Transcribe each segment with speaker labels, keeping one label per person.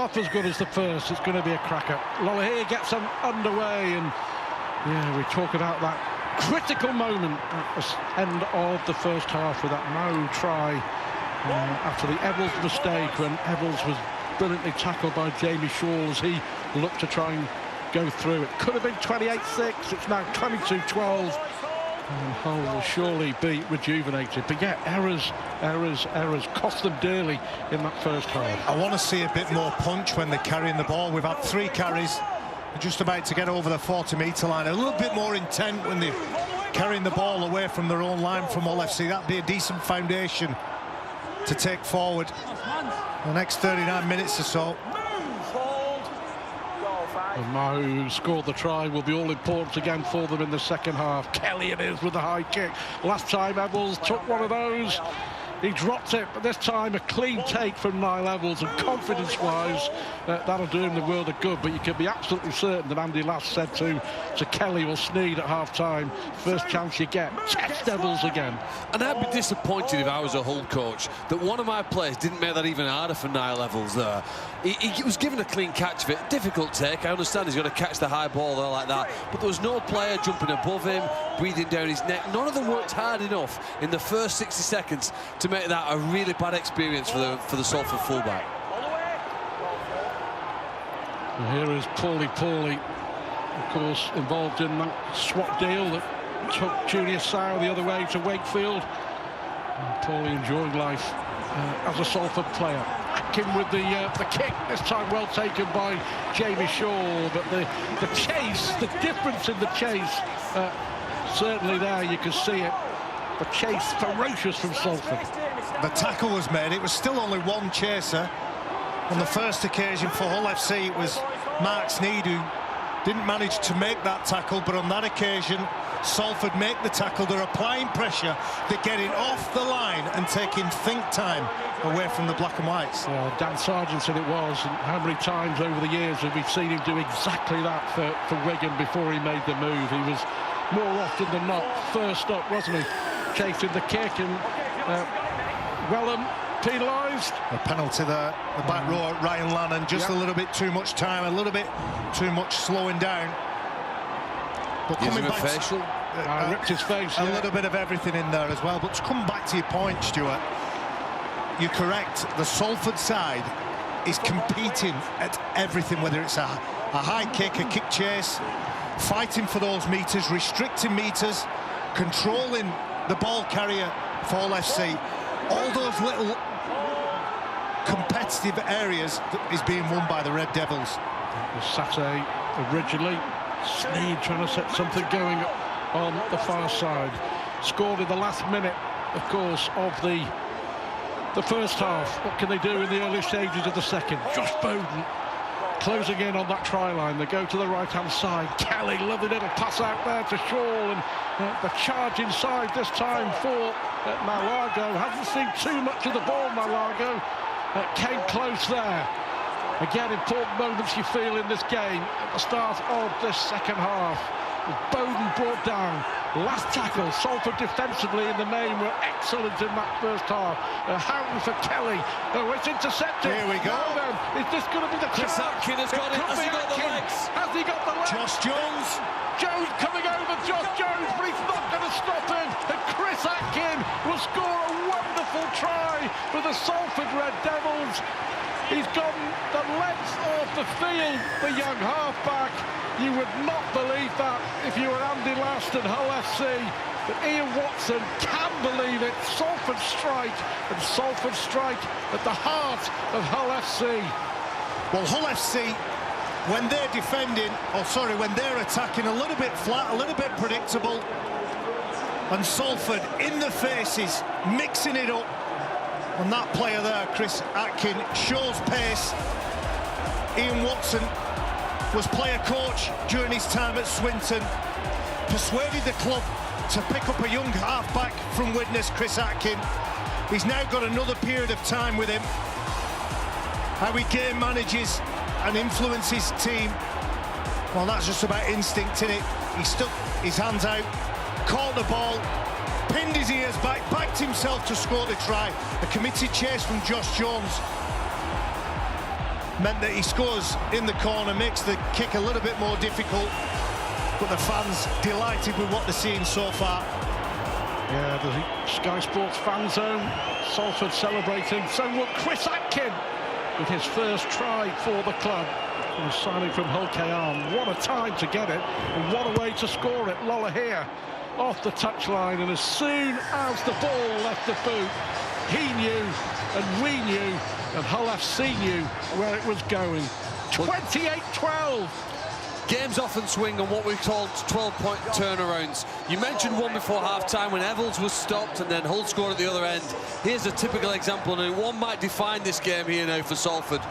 Speaker 1: half as good as the first. It's going to be a cracker. Lolohea gets them underway, and yeah, we talk about that critical moment at the end of the first half with that no try after the Eccles mistake, when Eccles was brilliantly tackled by Jamie Shaw as he looked to try and go through. It could have been 28-6. It's now 22-12. And Hull will surely be rejuvenated. But yeah, errors cost them dearly in that first half.
Speaker 2: I want to see a bit more punch when they're carrying the ball. We've had 3 carries. They're just about to get over the 40-metre line. A little bit more intent when they're carrying the ball away from their own line from Hull FC. That'd be a decent foundation to take forward the next 39 minutes or so.
Speaker 1: And Mahu, who scored the try, will be all important again for them in the second half. Kelly it is with the high kick. Last time Eccles took one of those, he dropped it, but this time a clean take from Niall Eccles, and confidence-wise, that'll do him the world of good. But you can be absolutely certain that Andy Last said to Kelly or Sneed at half-time, first chance you get, test Eccles again.
Speaker 3: And I'd be disappointed if I was a Hull coach that one of my players didn't make that even harder for Niall Eccles there. He was given a clean catch of it, difficult take. I understand he's got to catch the high ball there like that, but there was no player jumping above him, breathing down his neck. None of them worked hard enough in the first 60 seconds to make that a really bad experience for the Salford fullback.
Speaker 1: And here is Paulie, of course, involved in that swap deal that took Junior Sow the other way to Wakefield. And Paulie enjoying life as a Salford player. Atkin with the kick, this time well taken by Jamie Shaw, but the chase, the difference in the chase, certainly there you can see it. The chase ferocious from Salford.
Speaker 2: The tackle was made. It was still only one chaser. On the first occasion for Hull FC, it was Mark Sneed who didn't manage to make that tackle, but on that occasion Salford make the tackle. They're applying pressure, they're getting off the line and taking think time away from the black and whites.
Speaker 1: Well, Dan Sargent said it was, and how many times over the years have we seen him do exactly that for Wigan before he made the move. He was more often than not first up, wasn't he, chasing the kick, and Wellham penalised.
Speaker 2: A penalty there, the back row, Ryan Lannon, just a little bit too much time, a little bit too much slowing down. But coming back,
Speaker 3: facial.
Speaker 1: Ripped his face.
Speaker 2: A little bit of everything in there as well. But to come back to your point, Stuart, you're correct. The Salford side is competing at everything, whether it's a high kick, a kick chase, fighting for those metres, restricting metres, controlling the ball carrier for Hull FC. All those little competitive areas is being won by the Red Devils.
Speaker 1: It was Satay originally. Sneed trying to set something going on the far side. Scored in the last minute, of course, of the first half. What can they do in the early stages of the second? Josh Bowden closing in on that try line. They go to the right-hand side. Kelly, lovely little pass out there to Shaw, and the charge inside this time for Malago. Hasn't seen too much of the ball, Malago. Came close there. Again, important moments you feel in this game at the start of this second half. Bowden brought down. Last tackle, Salford defensively in the main were excellent in that first half. Houghton for Kelly. Oh, it's intercepted.
Speaker 2: Here we go.
Speaker 1: Now then, is this going to be the
Speaker 3: Chris Atkin has got it. Has he got the legs?
Speaker 1: Has he got the legs?
Speaker 2: Josh Jones.
Speaker 1: Jones coming over, Josh Jones, but he's not going to stop him. And Chris Atkin will score a wonderful try for the Salford Red Devils. He's gone the length of the field, the young halfback. You would not believe that if you were Andy Last and Hull FC. But Ian Watson can believe it. Salford strike, and Salford strike at the heart of Hull FC.
Speaker 2: Well, Hull FC, when they're defending, when they're attacking, a little bit flat, a little bit predictable. And Salford in the faces, mixing it up. And that player there, Chris Atkin, shows pace. Ian Watson was player coach during his time at Swinton, persuaded the club to pick up a young halfback from Widnes, Chris Atkin. He's now got another period of time with him. How he game manages and influences his team, well, that's just about instinct, isn't it? He stuck his hands out, caught the ball, pinned his ears back, backed himself to score the try. A committed chase from Josh Jones. meant that he scores in the corner, makes the kick a little bit more difficult, but the fans delighted with what they're seeing so far.
Speaker 1: Yeah, the Sky Sports fan zone, Salford celebrating. So will Chris Atkin with his first try for the club. He was signing from Hull KR. What a time to get it, and what a way to score it. Lola here off the touchline, and as soon as the ball left the boot, he knew and we knew and Hull FC knew where it was going. 28-12.
Speaker 3: Games often swing on what we call 12-point turnarounds. You mentioned one before half-time when Evans was stopped and then Hull scored at the other end. Here's a typical example, and one might define this game here now for Salford.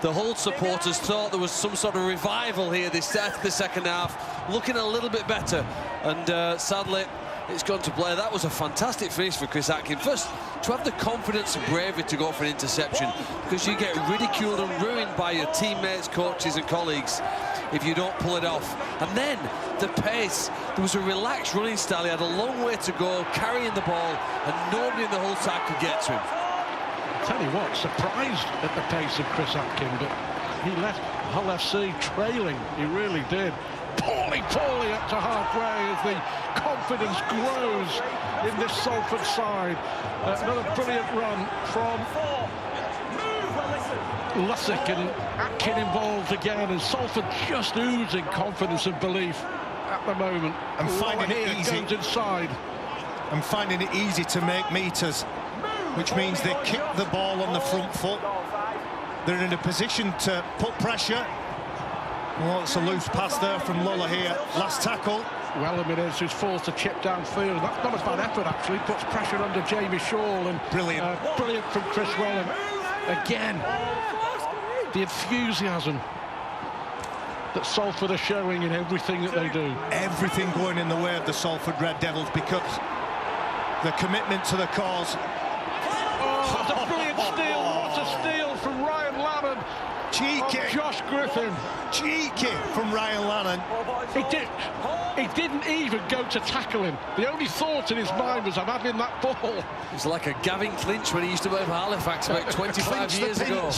Speaker 3: The Hull supporters thought there was some sort of revival here. They started the second half looking a little bit better, and sadly it's gone to play. That was a fantastic finish for Chris Atkin. First, to have the confidence and bravery to go for an interception, because you get ridiculed and ruined by your teammates, coaches and colleagues if you don't pull it off. And then the pace. There was a relaxed running style. He had a long way to go, carrying the ball, and nobody in the Hull side could get to him.
Speaker 1: I'll tell you what, surprised at the pace of Chris Atkin, but he left Hull FC trailing. He really did. Poorly up to halfway as the confidence grows in this Salford side. Another brilliant run from Lussick, and Atkin involved again, and Salford just oozing confidence and belief at the moment.
Speaker 2: And finding it easy.
Speaker 1: Goes inside.
Speaker 2: And finding it easy to make meters, which means they kick the ball on the front foot. They're in a position to put pressure. Well, it's a loose pass there from Lola here. Last tackle.
Speaker 1: Wellham it is, who's forced to chip downfield. That's not a bad effort, actually. Puts pressure under Jamie Shaw, and
Speaker 2: brilliant
Speaker 1: from Chris Wellham. Again, the enthusiasm that Salford are showing in everything that they do.
Speaker 2: Everything going in the way of the Salford Red Devils, because the commitment to the cause.
Speaker 1: Oh, that's a brilliant steal. What a steal from Ryan Lannon.
Speaker 2: Cheeky.
Speaker 1: Josh Griffin.
Speaker 2: Cheeky from Ryan Lannon.
Speaker 1: He didn't even go to tackle him. The only thought in his mind was, I'm having that ball.
Speaker 3: It's like a Gavin Clinch when he used to play for Halifax about 25 years ago.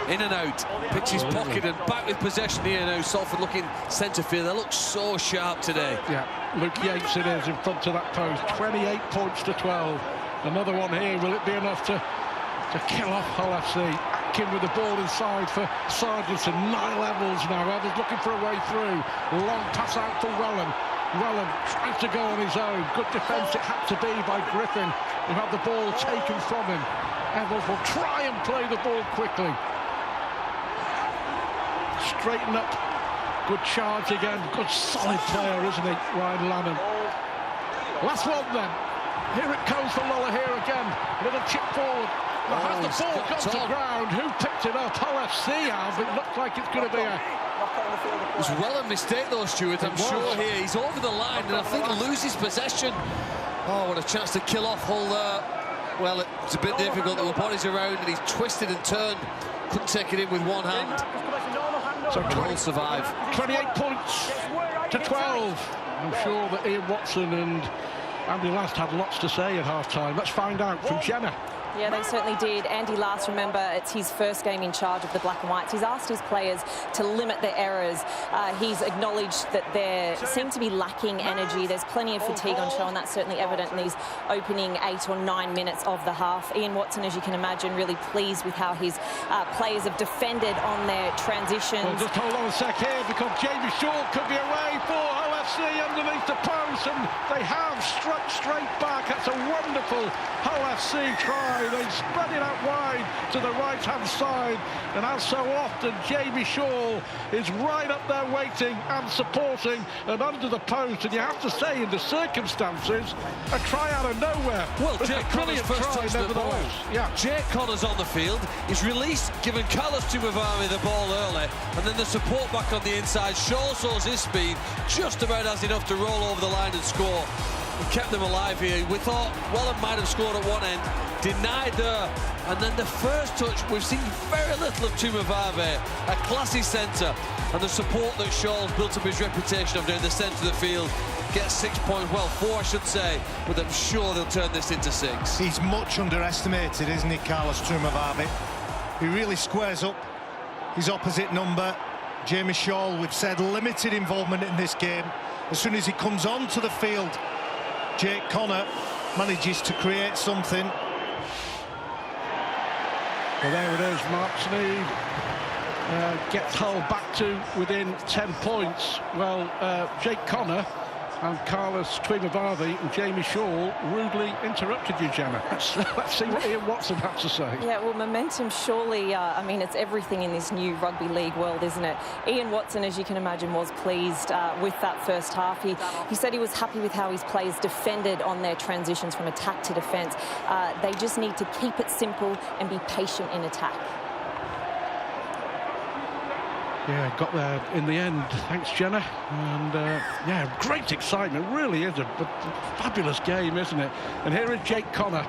Speaker 3: In and out, picks his pocket and back with possession here now. Salford looking centre field. They look so sharp today.
Speaker 1: Yeah, Luke Yates it is in front of that post. 28 points to 12. Another one here. Will it be enough to kill off Hull FC? Atkin with the ball inside for Sargentson. Niall Evans now. Evans looking for a way through. Long pass out for Wellham. Wellham tries to go on his own. Good defence it had to be by Griffin, who had the ball taken from him. Evans will try and play the ball quickly. Straighten up. Good charge again. Good solid player, isn't he, Ryan Lannon? Last one then. Here it comes for Lola here again. Little chip forward. Has the ball got to ground? Who picked it up? Hull FC have. It looks like it's going to be a...
Speaker 3: It was well a mistake though, Stuart. I'm sure here. He's over the line, and I think he loses possession. Oh, what a chance to kill off Hull there. Well, it's a bit difficult. The bodies around, and he's twisted and turned. Couldn't take it in with one hand.
Speaker 1: So
Speaker 3: Hull survive.
Speaker 1: 28 points to 12. I'm sure that Ian Watson and Andy Last had lots to say at half-time. Let's find out from Jenna.
Speaker 4: Yeah, they certainly did. Andy Last, remember, it's his first game in charge of the Black and Whites. He's asked his players to limit their errors. He's acknowledged that they seem to be lacking energy. There's plenty of fatigue on show, and that's certainly evident in these opening 8 or 9 minutes of the half. Ian Watson, as you can imagine, really pleased with how his players have defended on their transitions.
Speaker 1: Well, just hold on a sec here, because Jamie Shaw could be away for Hull FC underneath the post, and they have struck straight back. That's a wonderful Hull FC try. They spread it out wide to the right-hand side, and as so often, Jamie Shaw is right up there waiting and supporting and under the post, and you have to say, in the circumstances, a try out of nowhere.
Speaker 3: Well, Jake Connor's first touch of the ball.
Speaker 1: Yeah.
Speaker 3: Jake Connor's on the field. He's released, given Carlos Tumavami the ball early, and then the support back on the inside. Shaw shows his speed, just about has enough to roll over the line and score. We kept them alive here. We thought Wellham might have scored at one end, denied there, and then the first touch, we've seen very little of Tumavave, a classy centre, and the support that Shaw's built up his reputation of down the centre of the field. Gets 6 points, well, 4 I should say, but I'm sure they'll turn this into 6.
Speaker 2: He's much underestimated, isn't he, Carlos Tumavave? He really squares up his opposite number. Jamie Shaw, we've said, limited involvement in this game. As soon as he comes onto the field, Jake Connor manages to create something.
Speaker 1: Well, there it is. Mark Sneed gets Hull back to within 10 points. Well, Jake Connor and Carlos Tuimavave and Jamie Shaw rudely interrupted you, Gemma. Let's see what Ian Watson had to say.
Speaker 4: Yeah, well, momentum surely, I mean, it's everything in this new rugby league world, isn't it? Ian Watson, as you can imagine, was pleased with that first half. He said he was happy with how his players defended on their transitions from attack to defence. They just need to keep it simple and be patient in attack.
Speaker 1: Yeah, got there in the end. Thanks, Jenna. And yeah, great excitement. Really is a fabulous game, isn't it? And here is Jake Connor.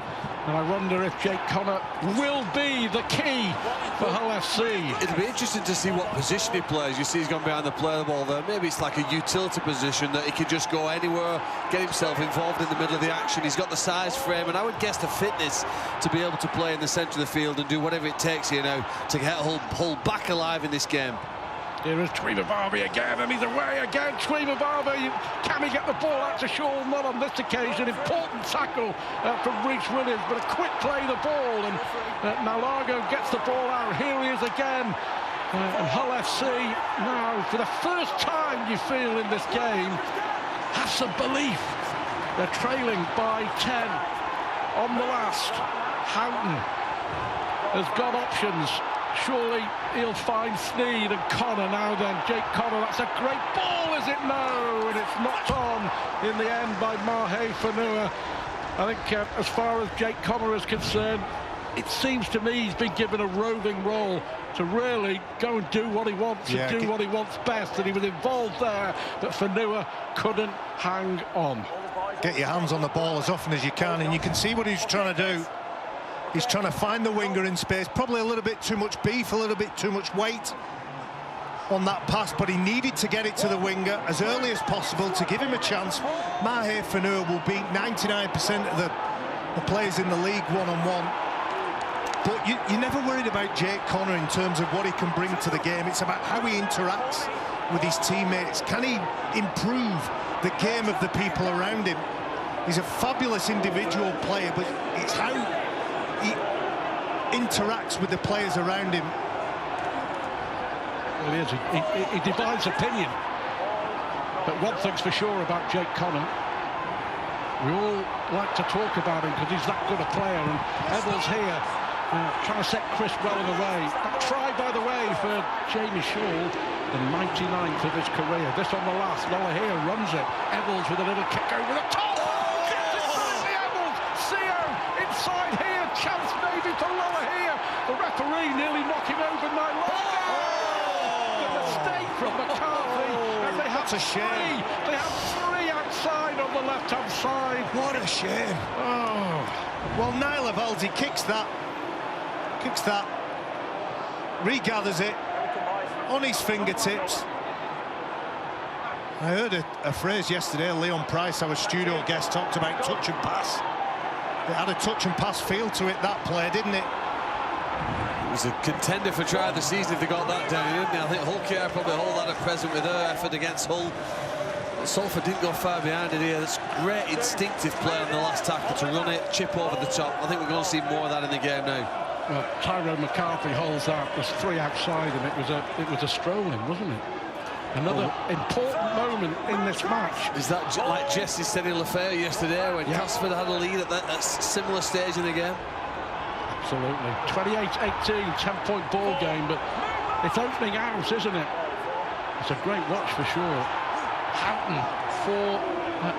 Speaker 1: And I wonder if Jake Connor will be the key for Hull FC.
Speaker 3: It'll be interesting to see what position he plays. You see he's gone behind the play of the ball there. Maybe it's like a utility position that he could just go anywhere, get himself involved in the middle of the action. He's got the size, frame, and I would guess the fitness to be able to play in the centre of the field and do whatever it takes here now to get Hull back alive in this game.
Speaker 1: Here is Tuimavave again, and he's away again. Tuimavave, can he get the ball out to Shaw? Not on this occasion. Important tackle from Reece Williams, but a quick play the ball, and Nalago gets the ball out. Here he is again. And Hull FC now, for the first time you feel in this game, has some belief. They're trailing by 10 on the last. Houghton has got options. Surely he'll find Sneed and Connor now then. Jake Connor, that's a great ball, is it? No, and it's knocked on in the end by Mahe Fanua. I think as far as Jake Connor is concerned, it seems to me he's been given a roving role to really go and do what he wants and do what he wants best, and he was involved there, but Fanua couldn't hang on.
Speaker 2: Get your hands on the ball as often as you can, and you can see what he's trying to do. He's trying to find the winger in space, probably a little bit too much beef, a little bit too much weight on that pass, but he needed to get it to the winger as early as possible to give him a chance. Mahe Fanua will beat 99% of the players in the league one-on-one. But you're never worried about Jake Connor in terms of what he can bring to the game. It's about how he interacts with his teammates. Can he improve the game of the people around him? He's a fabulous individual player, but it's how he interacts with the players around him.
Speaker 1: Well, he is. He divides opinion. But one thing's for sure about Jake Connor. We all like to talk about him because he's that good a player. And Evans here trying to set Chris Welling away. That try, by the way, for Jamie Shaw, the 99th of his career. This on the last. Lola here runs it. Evans with a little kick over the top. Inside here, chance maybe for Lola here. The referee nearly knocking over Nylon. The mistake from McCarthy. And they have
Speaker 2: That's a shame.
Speaker 1: They have three outside on the left-hand side.
Speaker 2: What a shame.
Speaker 1: Oh.
Speaker 2: Well, Naila Valdi kicks that, regathers it on his fingertips. I heard a phrase yesterday. Leon Price, our studio guest, talked about touch and pass. It had a touch and pass feel to it, that play, didn't it?
Speaker 3: It was a contender for try of the season if they got that down, didn't they? I think Hull KR probably hold that at present with her effort against Hull. Salford didn't go far behind it here. That's great instinctive play on the last tackle to run it, chip over the top. I think we're going to see more of that in the game now.
Speaker 1: Well, Tyrone McCarthy holds out. There's three outside, and it was a strolling, wasn't it? Another important moment in this match.
Speaker 3: Is that like Jesse said in LaFayette yesterday when Casford had a lead at that similar stage in the game?
Speaker 1: Absolutely. 28-18, 10-point ball game, but it's opening out, isn't it? It's a great watch for sure. Houghton for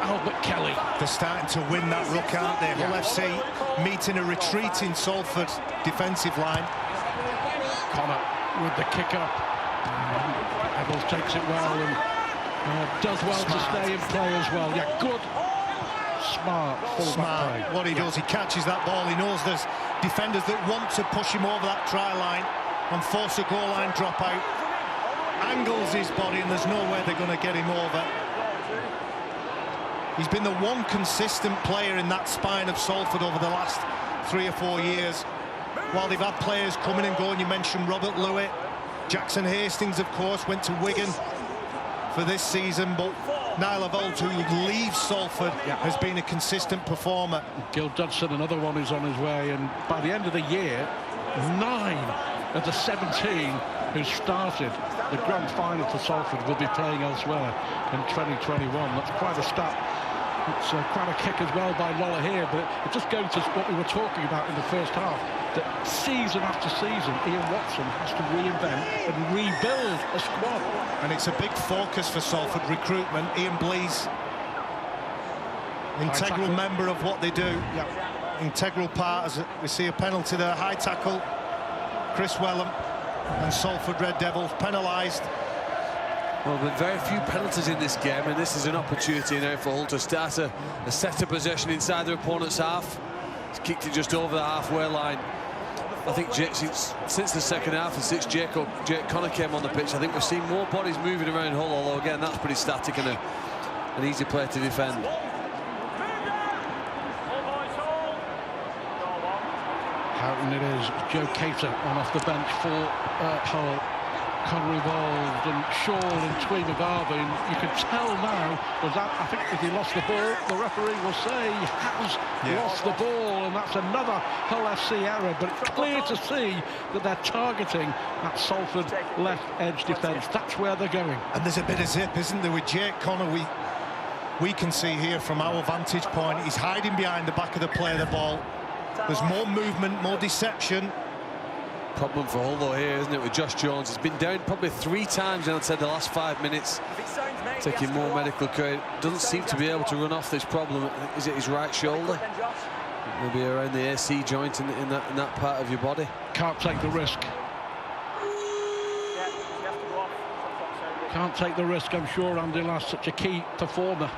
Speaker 1: Albert Kelly.
Speaker 2: They're starting to win that ruck, aren't they? Hull FC meeting a retreating Salford defensive line.
Speaker 1: Connor with the kick up. Evans takes it well and does well to stay in play as well. Yeah, good, smart full-back play.
Speaker 2: What he does, he catches that ball. He knows there's defenders that want to push him over that try line and force a goal line dropout. Angles his body and there's no way they're going to get him over. He's been the one consistent player in that spine of Salford over the last 3 or 4 years. while they've had players coming and going. You mentioned Robert Louis. Jackson Hastings, of course, went to Wigan for this season, but Niall Holt, who leaves Salford, has been a consistent performer.
Speaker 1: Gil Dudson, another one, is on his way, and by the end of the year, 9 of the 17 who started the grand final for Salford will be playing elsewhere in 2021. That's quite a stat. It's quite a kick as well by Lola here, but it just goes to what we were talking about in the first half, that season after season Ian Watson has to reinvent and rebuild a squad.
Speaker 2: And it's a big focus for Salford recruitment. Ian Blease, integral member of what they do. Integral part, as we see a penalty there, high tackle. Chris Wellham and Salford Red Devils penalised.
Speaker 3: Well, there have been very few penalties in this game, and this is an opportunity now for Hull to start a set of possession inside their opponent's half. He's kicked it just over the halfway line. I think since the second half and since Jake Connor came on the pitch, I think we've seen more bodies moving around Hull, although again that's pretty static and an easy play to defend.
Speaker 1: Houghton it is. Joe Cater on off the bench for Hull. Connor involved, and Shaw and Twee McGarvey, and you can tell now, was that, I think if he lost the ball, the referee will say he has lost the ball, and that's another Hull FC error, but it's clear to see that they're targeting that Salford left edge defence. That's where they're going.
Speaker 2: And there's a bit of zip, isn't there, with Jake Connor? We can see here from our vantage point, he's hiding behind the back of the play of the ball. There's more movement, more deception.
Speaker 3: Problem for Hull though here, isn't it, with Josh Jones? He's been down probably 3 times, I'd say, the last 5 minutes, taking more medical care. Doesn't seem to be able to run off this problem. Is it his right shoulder? Maybe around the AC joint in that part of your body.
Speaker 1: Can't take the risk. Can't take the risk, I'm sure, Andy Last, such a key performer.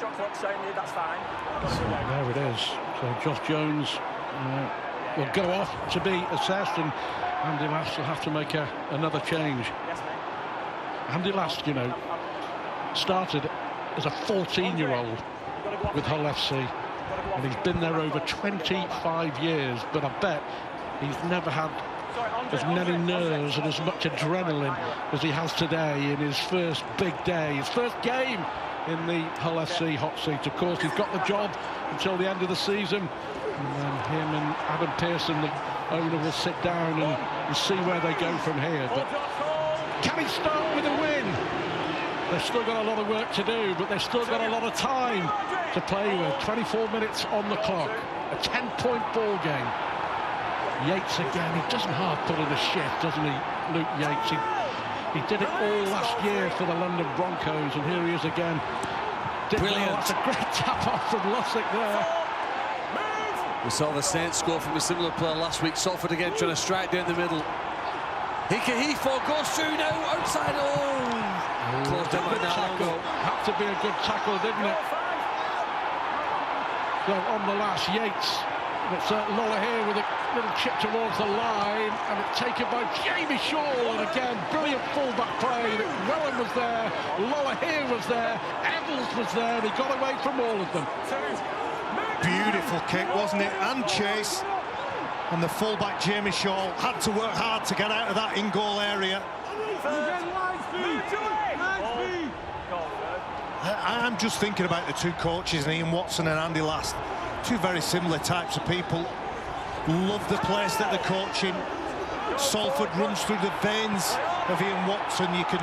Speaker 5: That's fine.
Speaker 1: So there it is. So Josh Jones will go off to be assessed, and Andy Last will have to make another change. Andy Last, you know, started as a 14-year-old with Hull FC, and he's been there over 25 years, but I bet he's never had as many nerves and as much adrenaline as he has today in his first big day, his first game in the Hull FC hot seat. Of course, he's got the job until the end of the season, and then him and Adam Pearson, the owner, will sit down and see where they go from here. But can he start with a win? They've still got a lot of work to do, but they've still got a lot of time to play with. 24 minutes on the clock, a 10-point ball game. Yates again, he doesn't half put in a shift, doesn't he, Luke Yates? He did it all last year for the London Broncos, and here he is again.
Speaker 3: Brilliant.
Speaker 1: That's a great tap-off from Lussick there.
Speaker 3: We saw the Saints score from a similar player last week. Salford again trying to strike down the middle. Hika goes through now, outside. Closed down by Nalango.
Speaker 1: Had to be a good tackle, didn't it? So on the last, Yates. It's Lola here with a little chip towards the line, and it's taken by Jamie Shaw, and again, brilliant full-back play. Wellham was there, Lola here was there, Evans was there, and he got away from all of them.
Speaker 2: Beautiful kick, wasn't it? And chase. And the full-back Jamie Shaw had to work hard to get out of that in-goal area. I'm just thinking about the two coaches, Ian Watson and Andy Last. Two very similar types of people. Love the place that they're coaching. Salford runs through the veins of Ian Watson. You can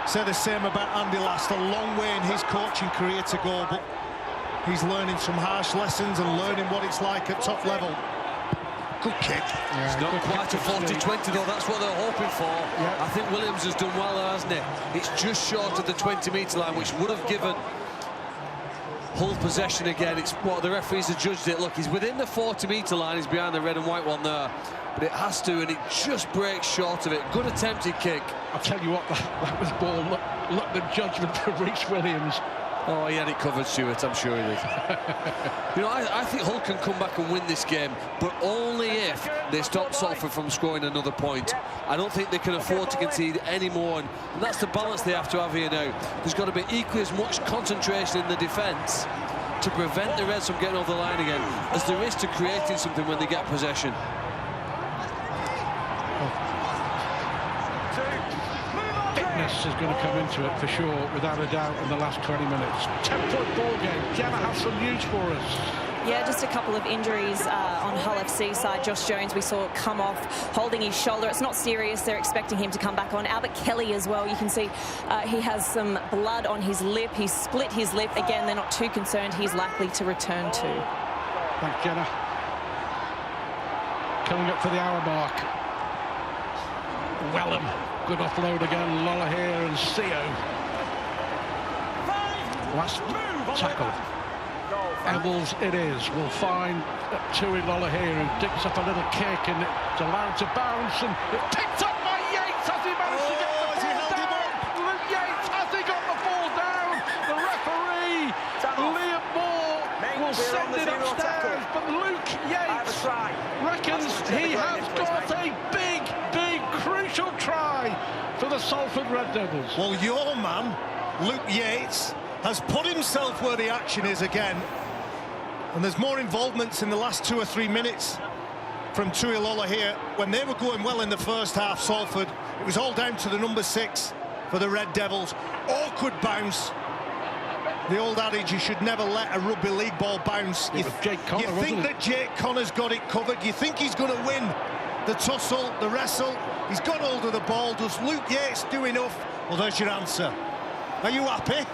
Speaker 2: say the same about Andy Last. A long way in his coaching career to go, but he's learning some harsh lessons and learning what it's like at top level. Good kick.
Speaker 3: It's not quite a 40-20 though, that's what they're hoping for. I think Williams has done well there, hasn't he? It's just short of the 20-metre line, which would have given Hull possession again. It's what the referees have judged it. Look, he's within the 40-metre line, he's behind the red and white one there, but it has to, and it just breaks short of it. Good attempted kick.
Speaker 1: I'll tell you what, that was ball. Look the judgment for Rhys Williams.
Speaker 3: Oh, he had it covered, Stuart, I'm sure he did. You know, I think Hull can come back and win this game, but only if they stop Salford from scoring another point. I don't think they can afford to concede any more, and that's the balance they have to have here now. There's got to be equally as much concentration in the defence to prevent the Reds from getting over the line again, as there is to creating something when they get possession.
Speaker 1: Fitness is going to come into it for sure, without a doubt, in the last 20 minutes. 10-point ball game. Jenna has some news for us.
Speaker 4: Yeah, just a couple of injuries on Hull FC side. Josh Jones, we saw come off holding his shoulder. It's not serious. They're expecting him to come back on. Albert Kelly as well. You can see he has some blood on his lip. He's split his lip. Again, they're not too concerned. He's likely to return too.
Speaker 1: Thanks, Jenna. Coming up for the hour mark. Wellham. Good offload again. Lola here and Seo. Last tackle. Evans it is. Will find Tui Lola here, who digs up a little kick, and it's allowed to bounce, and it's picked up by Yates. Has he managed to get the ball down? Luke Yates, has he got the ball down? The referee, Liam Moore, will send it upstairs, but Luke Yates reckons he has got a big, crucial try for the Salford Red Devils.
Speaker 2: Well, your man, Luke Yates, has put himself where the action is again. And there's more involvements in the last 2 or 3 minutes from Tuilola here. When they were going well in the first half, Salford, it was all down to the number 6 for the Red Devils. Awkward bounce. The old adage, you should never let a rugby league ball bounce. You think that Jake Connor's got it covered. You think he's going to win the tussle, the wrestle. He's got hold of the ball. Does Luke Yates do enough? Well, there's your answer. Are you happy?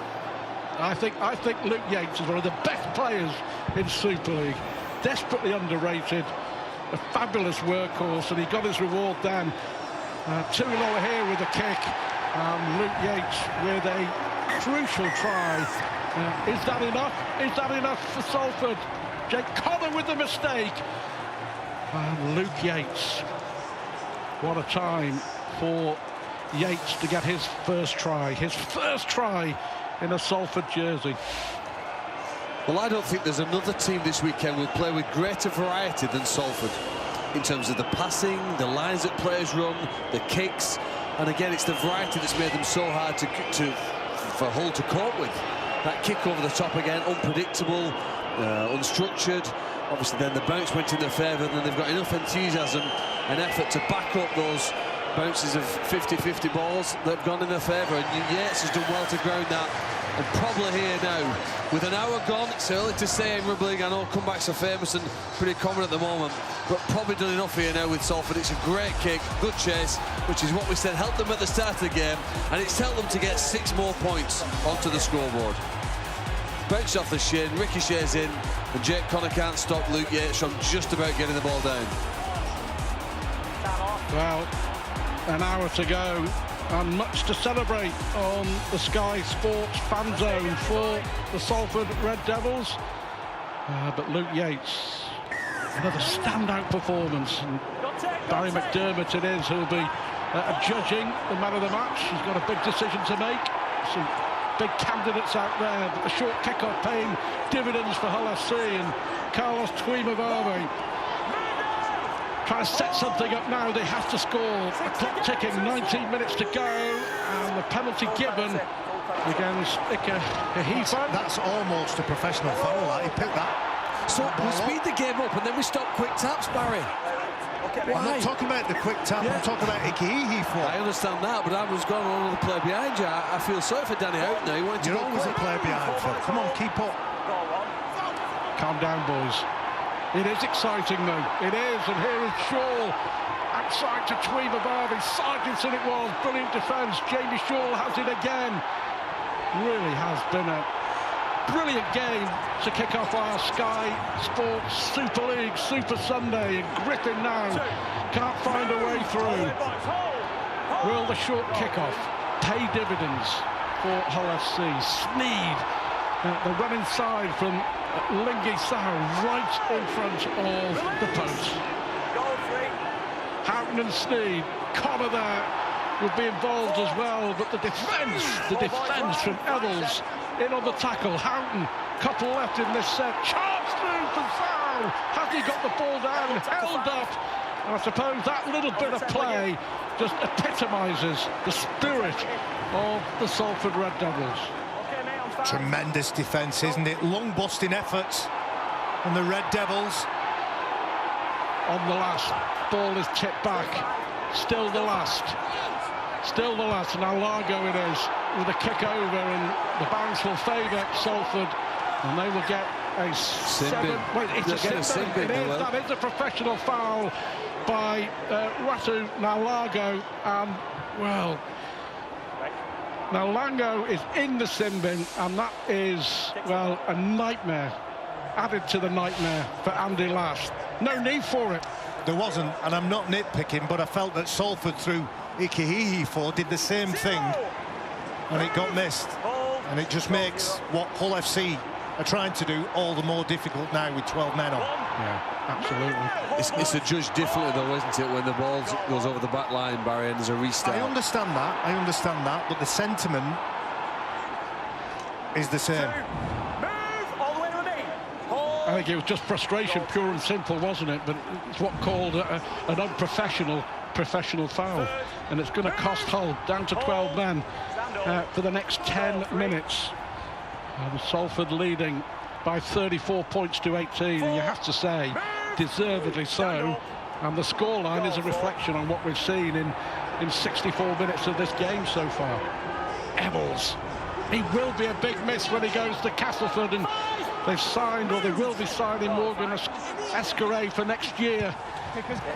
Speaker 1: I think Luke Yates is one of the best players in Super League. Desperately underrated, a fabulous workhorse, and he got his reward then. Tuilola here with a kick, Luke Yates with a crucial try. Is that enough? Is that enough for Salford? Jake Connor with the mistake. And Luke Yates. What a time for Yates to get his first try. His first try in a Salford jersey.
Speaker 3: Well, I don't think there's another team this weekend will play with greater variety than Salford in terms of the passing, the lines that players run, the kicks, and again, it's the variety that's made them so hard for Hull to cope with. That kick over the top again, unpredictable, unstructured. Obviously, then the bounce went in their favour, and then they've got enough enthusiasm and effort to back up those bounces of 50-50 balls that have gone in their favour, and Yates has done well to ground that. And probably here now, with an hour gone, it's early to say in rugby league. I know comebacks are famous and pretty common at the moment, but probably done enough here now with Salford. It's a great kick, good chase, which is what we said helped them at the start of the game, and it's helped them to get 6 more points onto the scoreboard. Bounce off the shin, ricochets in, and Jake Connor can't stop Luke Yates from just about getting the ball down.
Speaker 1: Well, an hour to go and much to celebrate on the Sky Sports fan zone for the Salford Red Devils. But Luke Yates, another standout performance, and Barry McDermott it is who'll be judging the man of the match. He's got a big decision to make. Some big candidates out there, but the short kick-off paying dividends for Hull FC, and Carlos Tuimavave trying to set something up now. They have to score. The clock ticking, 19 minutes to go, and the penalty given against Ika Kahifa.
Speaker 2: That's almost a professional foul. He picked that.
Speaker 3: So we speed the game up, and then we stop quick taps, Barry.
Speaker 2: Well, I'm not talking about the quick tap. I'm talking about Ikihihi.
Speaker 3: I understand that, but I was going on the play behind you. I feel sorry for Danny Houghton now. He wanted to
Speaker 2: You're
Speaker 3: go
Speaker 2: always
Speaker 3: quick.
Speaker 2: a player behind, Phil. Come on, keep up.
Speaker 1: Calm down, boys. It is exciting, though. It is, and here is Shaw. Outside to Tuimavave. Sargentson it was. Brilliant defence. Jamie Shaw has it again. Really has been a brilliant game to kick off our Sky Sports Super League Super Sunday. And Griffin now can't find a way through. Will the short kickoff pay dividends for Hull FC? Sneed, the run inside from Lingi Sao, right in front of the post. Houghton and Sneed, Connor there would be involved as well, but the defence from Evans in on the tackle. Houghton, couple left in this set. Chance through for Sao. Has he got the ball down? Held up. And I suppose that little bit of play just epitomises the spirit of the Salford Red Devils.
Speaker 2: Tremendous defence, isn't it? Lung-busting efforts from the Red Devils.
Speaker 1: On the last, ball is tipped back. Still the last. Still the last. Now Largo it is, with a kick over, and the bounce will favour Salford, and they will get a seven. Wait, it's a sin bin. That is a professional foul by Ratu Largo, and well, now Lango is in the sin bin, and that is, well, a nightmare added to the nightmare for Andy Last. No need for it.
Speaker 2: There wasn't, and I'm not nitpicking, but I felt that Salford through Ikehihi did the same thing, and it got missed, and it just makes what Hull FC are trying to do all the more difficult now with 12 men on.
Speaker 1: Yeah, absolutely.
Speaker 3: It's adjudged differently though, isn't it, when the ball goes over the back line, Barry, and there's a restart.
Speaker 2: I understand that, but the sentiment is the same.
Speaker 1: I think it was just frustration, pure and simple, wasn't it? But it's what called an unprofessional foul, and it's going to cost Hull down to 12 men for the next 10 minutes. And Salford leading by 34 points to 18, and you have to say, deservedly so. And the scoreline is a reflection on what we've seen in 64 minutes of this game so far. Evans, he will be a big miss when he goes to Castleford, and they've signed, or they will be signing, Morgan Escaray for next year.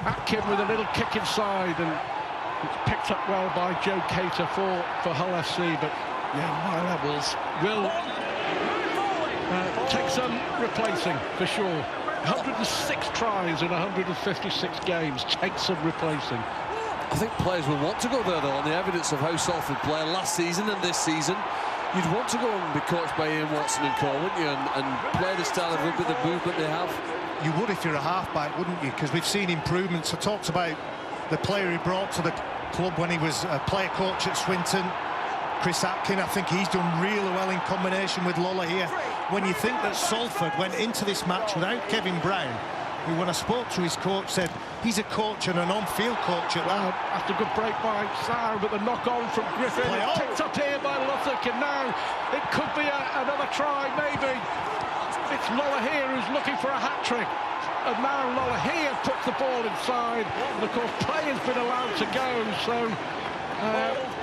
Speaker 1: Atkin with a little kick inside, and it's picked up well by Joe Cater for Hull FC, but yeah, Niall Evans will take some replacing for sure. 106 tries in 156 games, take some replacing.
Speaker 3: I think players will want to go there though, on the evidence of how Salford played last season and this season. You'd want to go and be coached by Ian Watson and co, wouldn't you, and play the style of rugby, the movement they have.
Speaker 2: You would if you're a halfback, wouldn't you? Because we've seen improvements. I talked about the player he brought to the club when he was a player coach at Swinton, Chris Atkin. I think he's done really well in combination with Lola here. When you think that Salford went into this match without Kevin Brown, who, when I spoke to his coach, said he's a coach and an on-field coach at that.
Speaker 1: After a good break by Sarah, but the knock-on from Griffin, picked up here by Luthick, and now it could be another try, maybe. It's Lola here who's looking for a hat-trick, and now Lola here puts the ball inside, and of course play has been allowed to go, so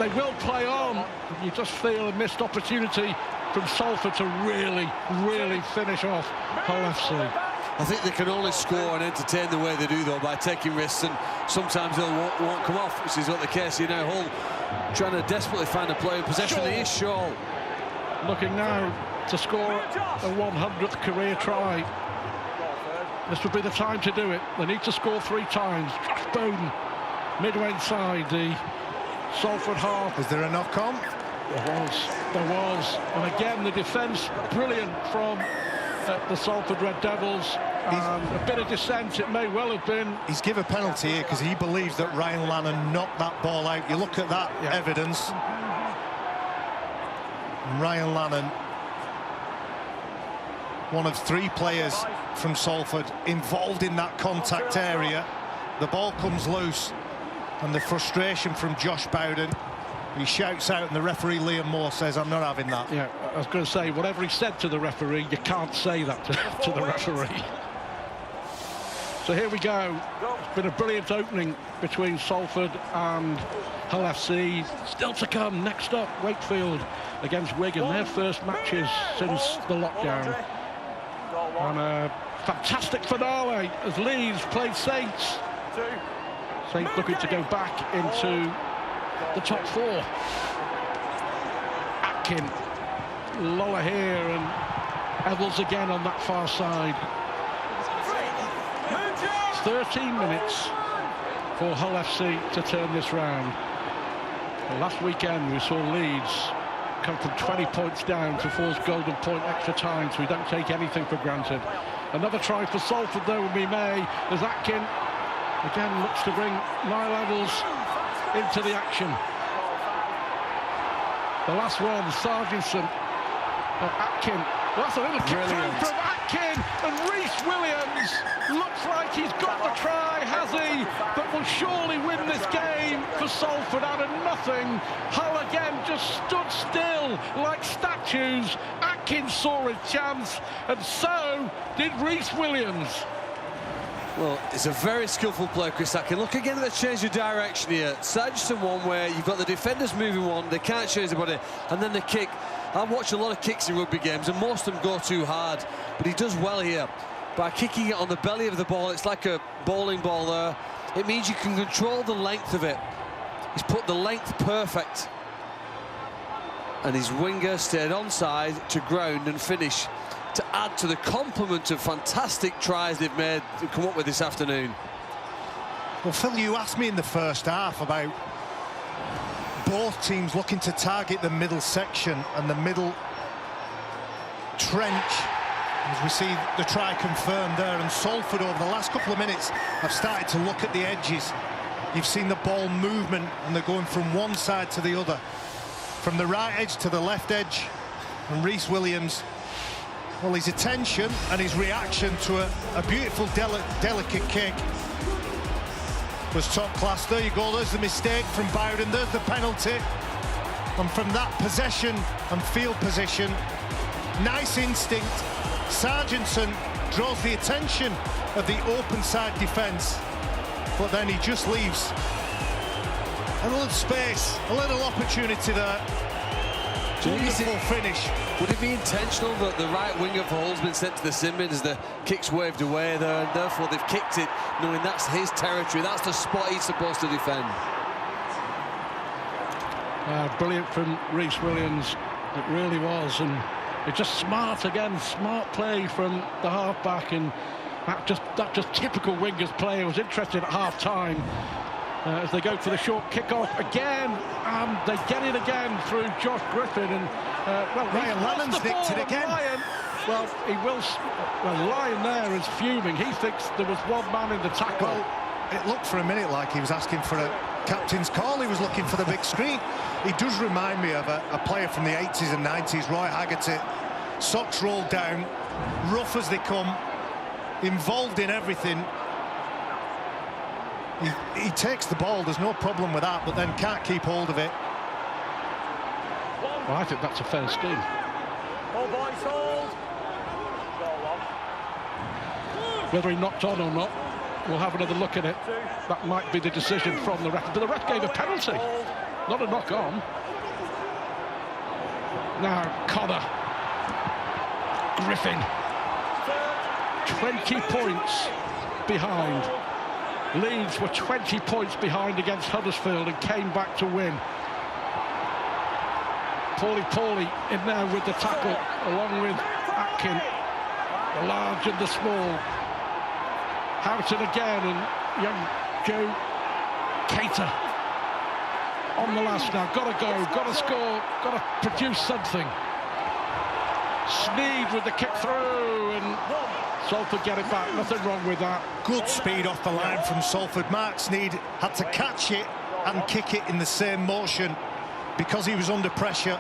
Speaker 1: they will play on. You just feel a missed opportunity from Salford to really finish off Hull FC.
Speaker 3: I think they can only score and entertain the way they do, though, by taking risks, and sometimes they won't come off, which is what the case here now. Hull trying to desperately find a player in possession. He is Shaw. Looking now to score a 100th career try. This would be the time to do it. They need to score 3 times. Josh Bowden, midway inside the Salford half.
Speaker 2: Is there a knock-on?
Speaker 1: There was. And again, the defence, brilliant from the Salford Red Devils. A bit of dissent, it may well have been.
Speaker 2: He's given a penalty here because he believes that Ryan Lannon knocked that ball out. You look at that evidence. Ryan Lannon, one of 3 players from Salford involved in that contact area. The ball comes loose, and the frustration from Josh Bowden. He shouts out, and the referee Liam Moore says, "I'm not having that."
Speaker 1: Yeah, I was going to say, whatever he said to the referee, you can't say that to the referee. So here we go. It's been a brilliant opening between Salford and Hull FC. Still to come. Next up, Wakefield against Wigan. Their first matches since the lockdown. And a fantastic finale as Leeds played Saints. Saints looking to go back into the top 4. Atkin, Lola here, and Evans again on that far side. 13 minutes for Hull FC to turn this round. Last weekend we saw Leeds come from 20 points down to force golden point extra time, so we don't take anything for granted. Another try for Salford though will be May, as Atkin again looks to bring Niall Evans into the action. The last one, Sargentson, Atkin. That's a little kick through from Atkin, and Rhys Williams looks like he's got the try, has he? That will surely win this game for Salford out of nothing. Hull again just stood still like statues. Atkins saw his chance, and so did Rhys Williams.
Speaker 3: Well, it's a very skillful play, Chris Atkins. Look again at the change of direction here. Sargent one where you've got the defenders moving one, they can't change the body, and then the kick. I've watched a lot of kicks in rugby games, and most of them go too hard, but he does well here. By kicking it on the belly of the ball, it's like a bowling ball there. It means you can control the length of it. He's put the length perfect. And his winger stayed onside to ground and finish, to add to the complement of fantastic tries they've made to come up with this afternoon.
Speaker 2: Well, Phil, you asked me in the first half about both teams looking to target the middle section and the middle trench, as we see the try confirmed there. And Salford, over the last couple of minutes, have started to look at the edges. You've seen the ball movement, and they're going from one side to the other, from the right edge to the left edge. And Rhys Williams, well, his attention and his reaction to a beautiful, delicate kick was top class. There you go, there's the mistake from Bowden, there's the penalty. And from that possession and field position, nice instinct, Sargentson draws the attention of the open side defence, but then he just leaves a little space, a little opportunity there. Wonderful finish.
Speaker 3: Would it be intentional that the right winger for Hull's been sent to the sin bin as the kick's waved away there, and therefore they've kicked it knowing that's his territory, that's the spot he's supposed to defend?
Speaker 1: Brilliant from Rhys Williams, it really was, and it's just smart again, smart play from the half-back, and that just typical wingers play. I was interested at half-time as they go for the short kick-off again, and they get it again through Josh Griffin, and well,
Speaker 2: Ryan Lannon's nicked it again.
Speaker 1: Ryan, well, he will. Well, Ryan there is fuming. He thinks there was one man in the tackle.
Speaker 2: Well, it looked for a minute like he was asking for a captain's call. He was looking for the big screen. He does remind me of a player from the 80s and 90s, Roy Haggerty. Socks rolled down, rough as they come, involved in everything. He takes the ball, there's no problem with that, but then can't keep hold of it.
Speaker 1: Well, I think that's a fair scheme.
Speaker 5: Hold, boys, hold.
Speaker 1: Whether he knocked on or not, we'll have another look at it. That might be the decision from the ref, but the ref gave a penalty, not a knock on. Now Connor, Griffin, 20 points behind. Leeds were 20 points behind against Huddersfield and came back to win. Paulie in there with the tackle, along with Atkin, the large and the small. Houghton again, and young Joe Cater on the last now. Got to go, got to score, got to produce something. Sneed with the kick through, and Salford get it back. Nothing wrong with that.
Speaker 2: Good speed off the line from Salford. Mark Sneed had to catch it and kick it in the same motion because he was under pressure.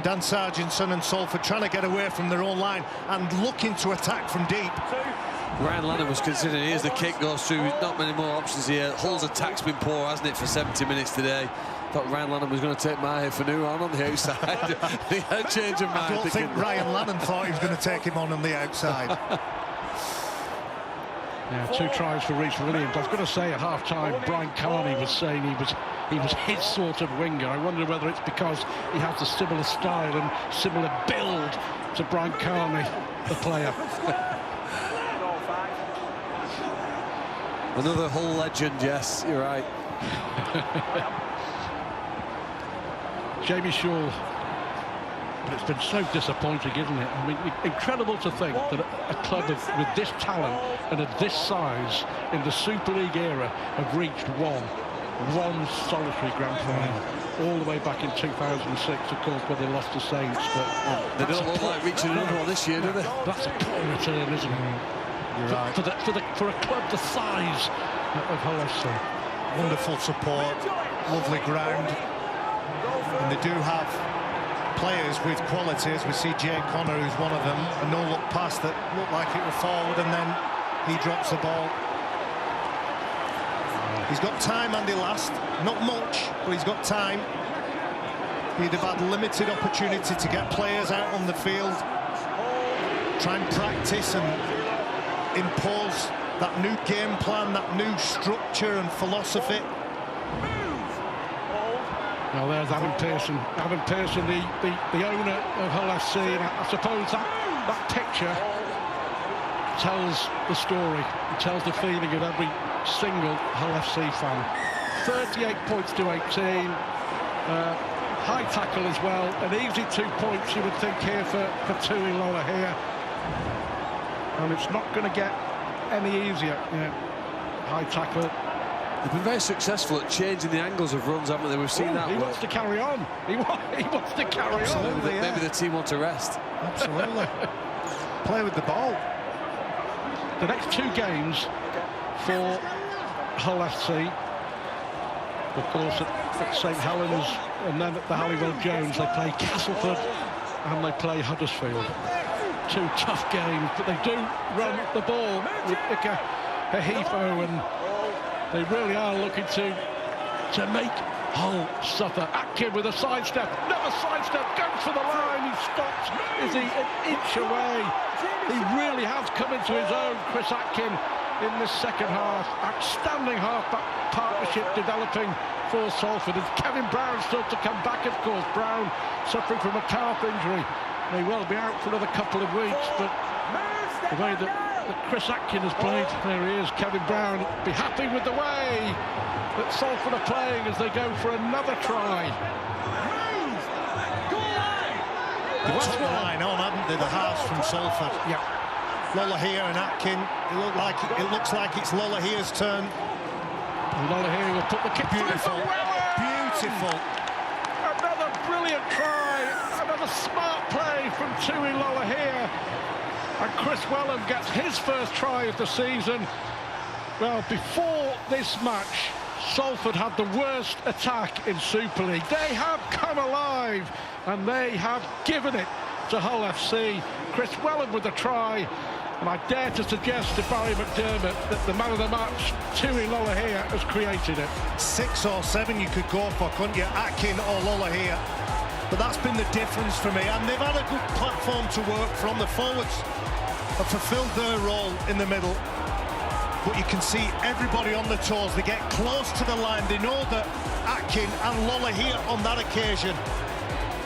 Speaker 2: Dan Sargentson and Salford trying to get away from their own line and looking to attack from deep.
Speaker 3: Ryan Lannon was considering, here's the kick goes through, not many more options here. Hull's attack's been poor, hasn't it, for 70 minutes today. Thought Ryan Lannon was going to take Mahe Fanu on the outside. He had a change of mind.
Speaker 2: I don't think Ryan Lannon thought he was going to take him on the outside.
Speaker 1: Yeah, 2 tries for Rhys Williams. I was going to say at half-time, Brian Carney was saying he was his sort of winger. I wonder whether it's because he has a similar style and similar build to Brian Carney, the player.
Speaker 3: Another Hull legend, yes, you're right.
Speaker 1: Jamie Shaw. But it's been so disappointing, isn't it? I mean, incredible to think that a club with this talent and of this size in the Super League era have reached one solitary grand final, all the way back in 2006, of course, when they lost to Saints. But
Speaker 3: they don't look like reaching another one this year, do they?
Speaker 1: That's a poor return, isn't it?
Speaker 2: You're right.
Speaker 1: For a club the size of Hull FC.
Speaker 2: Wonderful support, lovely ground, and they do have players with quality, as we see Jay Connor, who's one of them, a no-look pass that looked like it was forward, and then he drops the ball. He's got time, Andy Last. Not much, but he's got time. He'd have had limited opportunity to get players out on the field, try and practice and impose that new game plan, that new structure and philosophy.
Speaker 1: Well, there's Adam Pearson. Adam Pearson, the owner of Hull FC, and I suppose that picture tells the story. It tells the feeling of every single Hull FC fan. 38 points to 18. High tackle as well. An easy 2 points, you would think, here for Tui Lolohea. And it's not going to get any easier. Yeah. High tackle.
Speaker 3: They've been very successful at changing the angles of runs, haven't they? We've seen that.
Speaker 1: He wants to carry on. He wants to carry on.
Speaker 3: Maybe the team want to rest.
Speaker 2: Absolutely. Play with the ball.
Speaker 1: The next 2 games for Hull FC, of course, at St Helens and then at the Halliwell Jones, they play Castleford and they play Huddersfield. 2 tough games, but they do run the ball with Ika Hehifo, and they really are looking to make Hull suffer. Atkin with a sidestep, never sidestep, goes for the line, he stops. Is he an inch away? He really has come into his own, Chris Atkin, in this second half. Outstanding half-back partnership developing for Salford, as Kevin Brown still to come back, of course. Brown suffering from a calf injury. He will be out for another couple of weeks, but the way that Chris Atkin has played, there he is, Kevin Brown, be happy with the way that Salford are playing as they go for another try.
Speaker 2: They took the line on, haven't they, the halves from Salford?
Speaker 1: Yeah.
Speaker 2: Lolohea and Atkin, it looks like it's Lolahea's turn.
Speaker 1: And Lolohea will put the kick
Speaker 2: Beautiful, beautiful.
Speaker 1: Another brilliant try, another smart play from Tui Lolohea. And Chris Wellham gets his first try of the season. Well, before this match, Salford had the worst attack in Super League. They have come alive and they have given it to Hull FC. Chris Wellham with the try, and I dare to suggest to Barry McDermott that the man of the match, Tui Lolohea, has created it. 6
Speaker 2: or 7 you could go for, couldn't you? Atkin or Lolohea. But that's been the difference for me, and they've had a good platform to work from. The forwards have fulfilled their role in the middle, but you can see everybody on the toes. They get close to the line. They know that Atkin and Lolohea on that occasion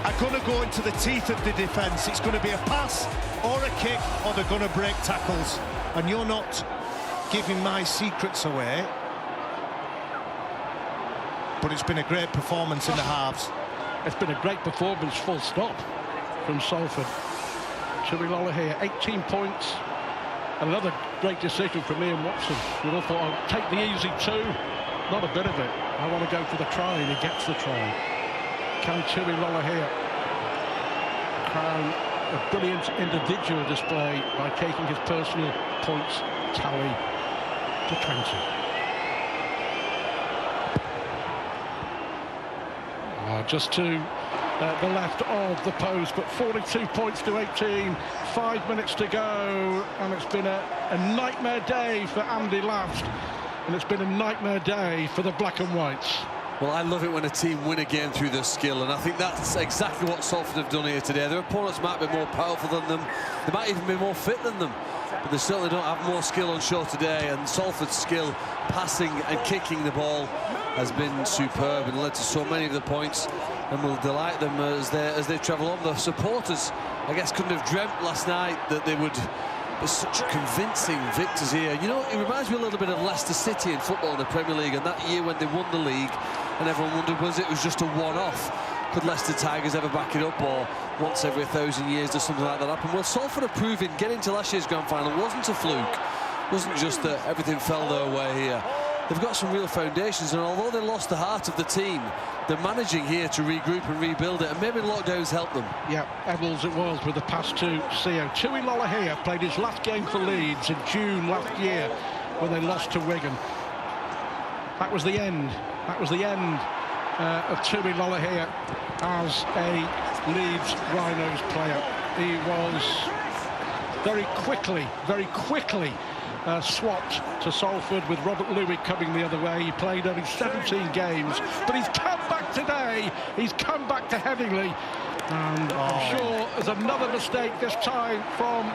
Speaker 2: are going to go into the teeth of the defence. It's going to be a pass or a kick, or they're going to break tackles. And you're not giving my secrets away, but it's been a great performance in the halves.
Speaker 1: It's been a great performance, full stop, from Salford. Tui Lolohea, 18 points. Another great decision from Ian Watson. We all thought, I'll take the easy 2. Not a bit of it. I want to go for the try, and he gets the try. Can Tui Lolohea crown a brilliant individual display by taking his personal points tally to 20. Just to the left of the post, but 42 points to 18, 5 minutes to go, and it's been a nightmare day for Andy Last, and it's been a nightmare day for the Black and Whites.
Speaker 3: Well, I love it when a team win a game through their skill, and I think that's exactly what Salford have done here today. Their opponents might be more powerful than them, they might even be more fit than them, but they certainly don't have more skill on show today, and Salford's skill passing and kicking the ball has been superb and led to so many of the points, and will delight them as they travel on. The supporters, I guess, couldn't have dreamt last night that they would be such convincing victors here. You know, it reminds me a little bit of Leicester City in football in the Premier League, and that year when they won the league and everyone wondered, was it was just a one-off? Could Leicester Tigers ever back it up, or once every 1,000 years does something like that happen? Well, Salford are proving getting to last year's grand final wasn't a fluke. It wasn't just that everything fell their way here. They've got some real foundations, and although they lost the heart of the team, they're managing here to regroup and rebuild it, and maybe lockdowns help them.
Speaker 1: Yeah, Eccles it was with the pass to CO. Tui Lolohea played his last game for Leeds in June last year when they lost to Wigan. That was the end. That was the end of Tui Lolohea as a Leeds Rhinos player. He was very quickly swapped to Salford with Robert Louis coming the other way. He played only 17 games, but he's come back today. He's come back to Headingley. And I'm sure there's another mistake this time from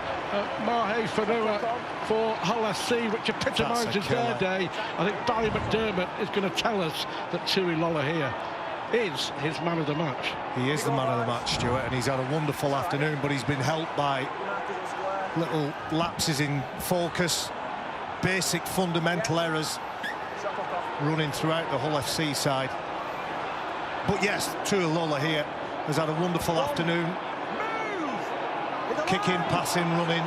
Speaker 1: Mahe Fanua for Hull FC, which epitomises their day. I think Barry McDermott is going to tell us that Tui Lolohea is his man of the match.
Speaker 2: He is the man of the match, Stuart, and he's had a wonderful afternoon, but he's been helped by little lapses in focus, basic fundamental errors running throughout the Hull FC side. But yes, Tui Lolohea has had a wonderful afternoon. Kicking, passing, running,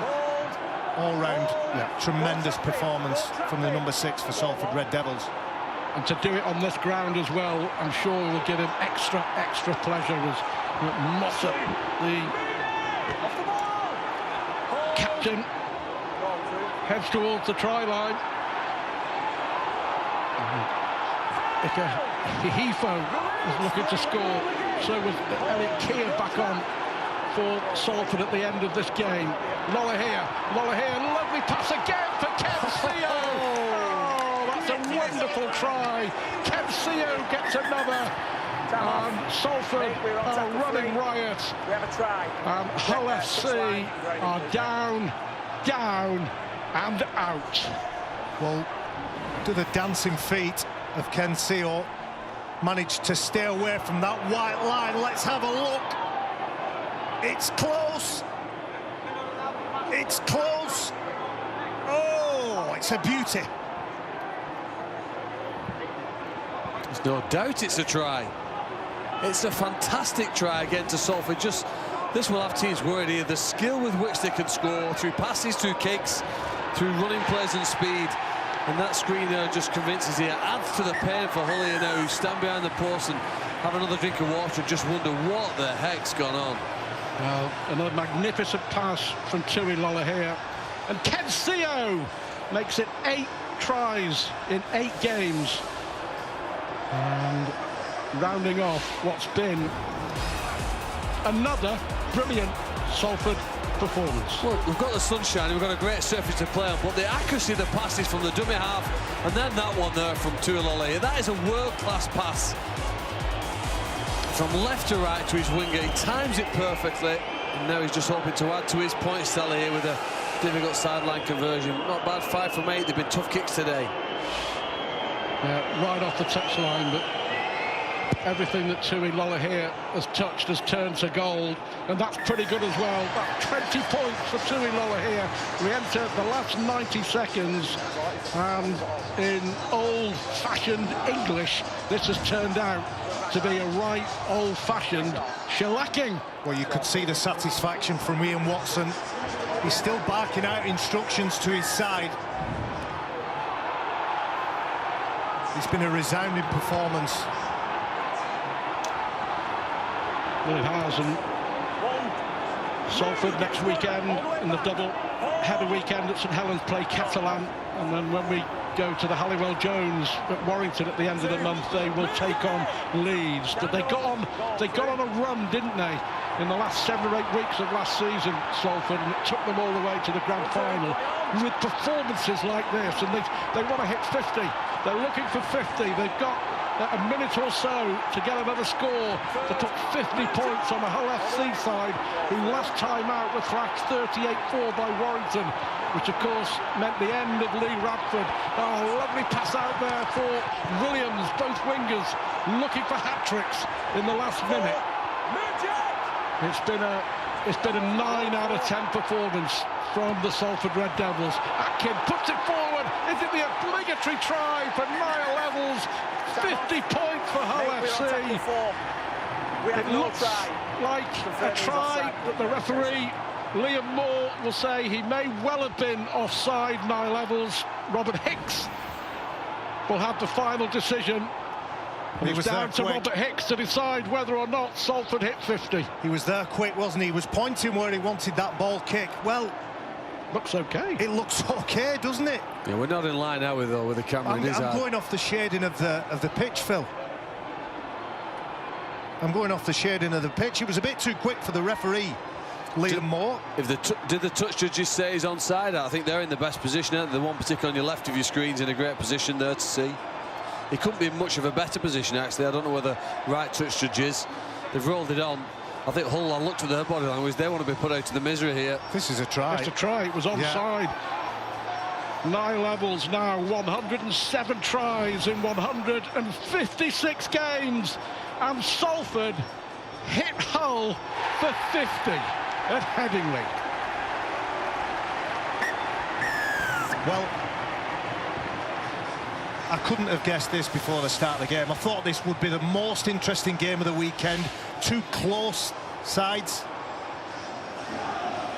Speaker 2: all round. Yeah, tremendous performance from the number 6 for Salford Red Devils.
Speaker 1: And to do it on this ground as well, I'm sure it will give him extra pleasure as Mossop, the captain, heads towards the try line. Ika Hihifo is looking to score. So was Elliot Keir back on for Salford at the end of this game. Lolohea, lovely pass again for Ken Seo. Oh, that's a wonderful try. Ken Seo gets another. Salford are running riot. Hull FC are down, and out. Well,
Speaker 2: To the dancing feet of Ken Seo, managed to stay away from that white line. Let's have a look. It's close. It's close. Oh, it's a beauty.
Speaker 3: There's no doubt it's a try. It's a fantastic try again to Salford. Just this will have teams worried here. The skill with which they can score through passes, through kicks, through running plays and speed. And that screen there just convinces you, adds to the pain for Hull here now, who stand behind the post and have another drink of water and just wonder what the heck's gone on.
Speaker 1: Well, another magnificent pass from Tui Lolohea. And Ken Seo makes it 8 tries in 8 games. And rounding off what's been another brilliant Salford performance.
Speaker 3: Well, we've got the sunshine, we've got a great surface to play on, but the accuracy of the passes from the dummy half, and then that one there from Tui Lolohea, that is a world-class pass. From left to right to his winger, he times it perfectly, and now he's just hoping to add to his points tally here with a difficult sideline conversion. Not bad, 5 from 8, they've been tough kicks today.
Speaker 1: Right off the touchline, but everything that Tui Lolohea has touched has turned to gold, and that's pretty good as well. That's 20 points for Tui Lolohea. We enter the last 90 seconds, and in old-fashioned English, this has turned out to be a right old-fashioned shellacking.
Speaker 2: Well, you could see the satisfaction from Ian Watson. He's still barking out instructions to his side. It's been a resounding performance.
Speaker 1: Well, it has, and Salford next weekend in the double header weekend at St Helens play Catalan, and then when we go to the Halliwell Jones at Warrington at the end of the month, they will take on Leeds. But they got on a run, didn't they, in the last 7 or 8 weeks of last season, Salford, and it took them all the way to the grand final with performances like this, and they want to hit 50. They're looking for 50. They've got a minute or so to get another score to put 50 points on the Hull FC side, who last time out were thrashed 38-4 by Warrington, which of course meant the end of Lee Radford. Oh, lovely pass out there for Williams, both wingers looking for hat-tricks in the last minute. It's been a 9 out of 10 performance from the Salford Red Devils. Atkin puts it forward. Is it the obligatory try for Niall Levels? 50 points for Hull FC. It looks like a try that the referee, Liam Moore, will say he may well have been offside. Niall Levels. Robert Hicks will have the final decision. It was down to Robert Hicks to decide whether or not Salford hit 50.
Speaker 2: He was there quick, wasn't he? He was pointing where he wanted that ball kick. Well,
Speaker 1: looks okay.
Speaker 2: It looks okay, doesn't it?
Speaker 3: Yeah, we're not in line, are we, though, with the camera?
Speaker 2: I'm going off the shading of the pitch, Phil. I'm going off the shading of the pitch. It was a bit too quick for the referee Liam Moore.
Speaker 3: Did the touch judges say he's onside? I think they're in the best position, aren't they? The one particularly on your left of your screen's in a great position there to see. He couldn't be in much of a better position, actually. I don't know whether right touch judges. They've rolled it on. I think Hull, I looked at their body language, they want to be put out of the misery here.
Speaker 2: This is a try.
Speaker 1: It's a try. It was onside. 9 levels now, 107 tries in 156 games. And Salford hit Hull for 50 at Headingley.
Speaker 2: Well, I couldn't have guessed this before the start of the game. I thought this would be the most interesting game of the weekend. Two close sides.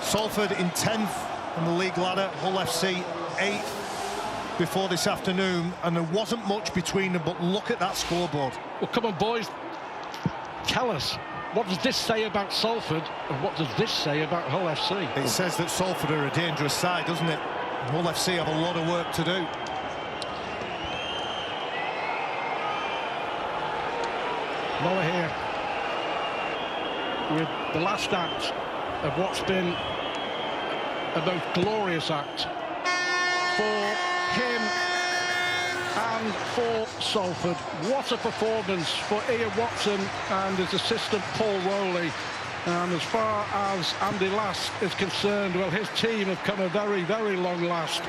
Speaker 2: Salford in 10th on the league ladder, Hull FC 8th before this afternoon, and there wasn't much between them, but look at that scoreboard.
Speaker 1: Well, come on, boys. Tell us, what does this say about Salford, and what does this say about Hull FC?
Speaker 2: It says that Salford are a dangerous side, doesn't it? Hull FC have a lot of work to do.
Speaker 1: Muller here with the last act of what's been a most glorious act for him and for Salford. What a performance for Ian Watson and his assistant Paul Rowley. And as far as Andy Last is concerned, well, his team have come a very, very long last.